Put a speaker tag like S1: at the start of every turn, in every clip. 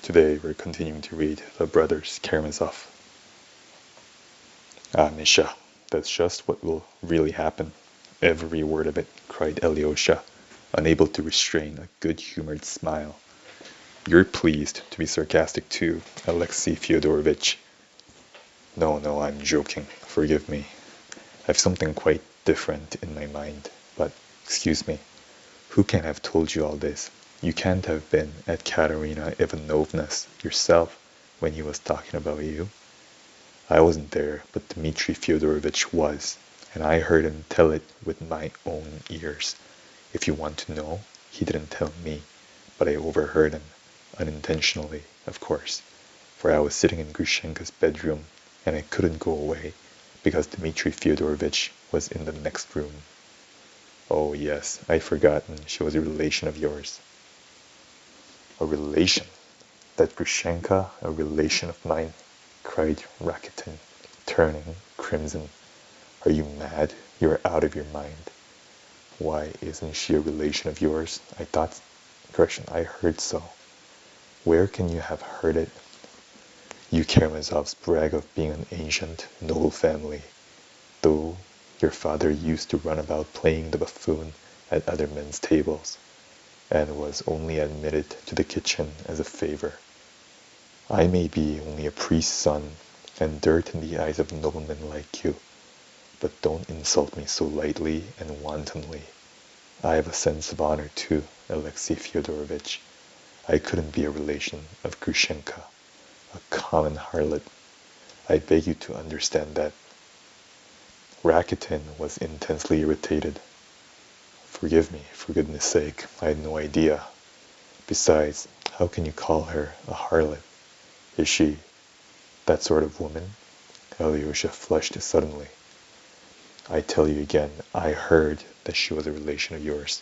S1: Today we're continuing to read The Brothers Karamazov. Ah, Misha, that's just what will really happen. Every word of it, cried Alyosha, unable to restrain a good-humored smile. You're pleased to be sarcastic too, Alexei Fyodorovitch. No, I'm joking. Forgive me. I've something quite different in my mind. But, excuse me, who can have told you all this? You can't have been at Katerina Ivanovna's yourself when he was talking about you. I wasn't there, but Dmitri Fyodorovitch was, and I heard him tell it with my own ears. If you want to know, he didn't tell me, but I overheard him, unintentionally, of course, for I was sitting in Grushenka's bedroom, and I couldn't go away, because Dmitri Fyodorovitch was in the next room. Oh yes, I'd forgotten she was a relation of yours. A relation? That Grushenka, a relation of mine? Cried Rakitin, turning crimson. Are you mad? You're out of your mind. Why, isn't she a relation of yours? I heard so. Where can you have heard it? You Karamazovs brag of being an ancient, noble family, though your father used to run about playing the buffoon at other men's tables, and was only admitted to the kitchen as a favor. I may be only a priest's son, and dirt in the eyes of noblemen like you, but don't insult me so lightly and wantonly. I have a sense of honor too, Alexei Fyodorovitch. I couldn't be a relation of Grushenka, a common harlot. I beg you to understand that. Rakitin was intensely irritated. Forgive me, for goodness sake, I had no idea. Besides, how can you call her a harlot? Is she that sort of woman? Alyosha flushed suddenly. I tell you again, I heard that she was a relation of yours.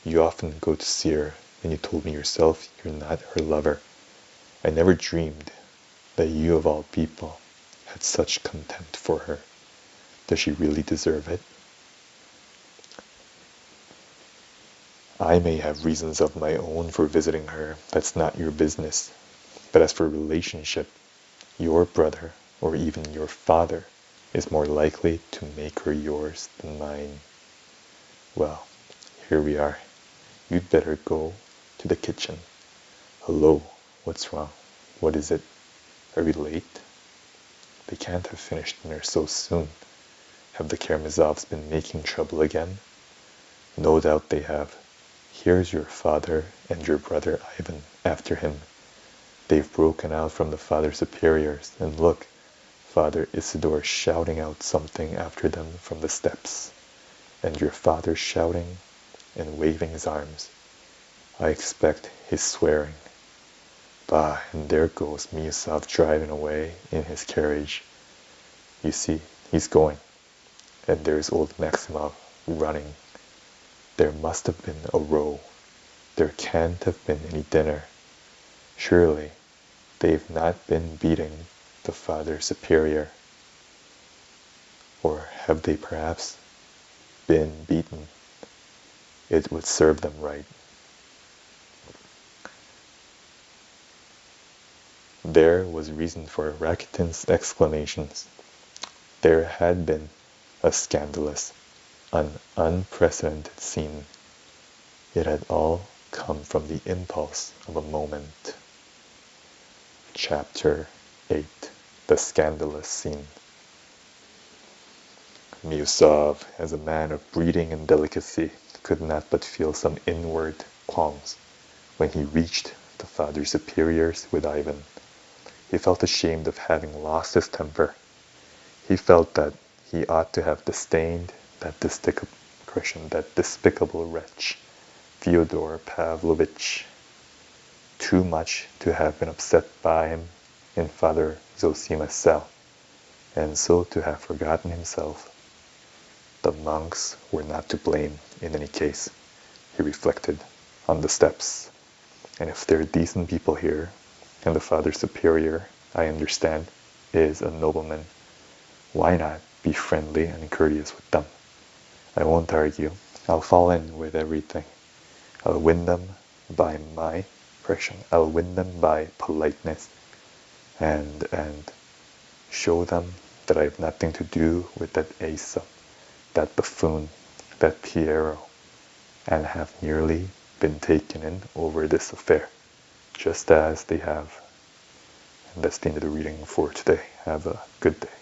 S1: You often go to see her, and you told me yourself you're not her lover. I never dreamed that you of all people had such contempt for her. Does she really deserve it? I may have reasons of my own for visiting her. That's not your business. But as for relationship, your brother, or even your father, is more likely to make her yours than mine. Well, here we are. You'd better go to the kitchen. Hello, what's wrong? What is it? Are we late? They can't have finished dinner so soon. Have the Karamazovs been making trouble again? No doubt they have. Here's your father and your brother Ivan after him. They've broken out from the Father Superiors, and look, Father Isidore shouting out something after them from the steps, and your father shouting and waving his arms. I expect he's swearing. Bah, and there goes Miusov driving away in his carriage. You see, he's going, and there's old Maximov running. There must have been a row. There can't have been any dinner. Surely they've not been beating the Father Superior. Or have they perhaps been beaten? It would serve them right. There was reason for Rakitin's exclamations. There had been a scandalous, an unprecedented scene. It had all come from the impulse of a moment. Chapter 8. The Scandalous Scene. Miusov, as a man of breeding and delicacy, could not but feel some inward qualms when he reached the Father Superior's with Ivan. He felt ashamed of having lost his temper. He felt that he ought to have disdained that despicable wretch, Fyodor Pavlovitch, too much to have been upset by him in Father Zosima's cell, and so to have forgotten himself. The monks were not to blame in any case, he reflected, on the steps. And if there are decent people here, and the Father Superior, I understand, is a nobleman, why not be friendly and courteous with them? I won't argue. I'll fall in with everything. I'll win them by my expression. I'll win them by politeness and show them that I have nothing to do with that Asa, that buffoon, that Piero, and have nearly been taken in over this affair, just as they have. And that's the end of the reading for today. Have a good day.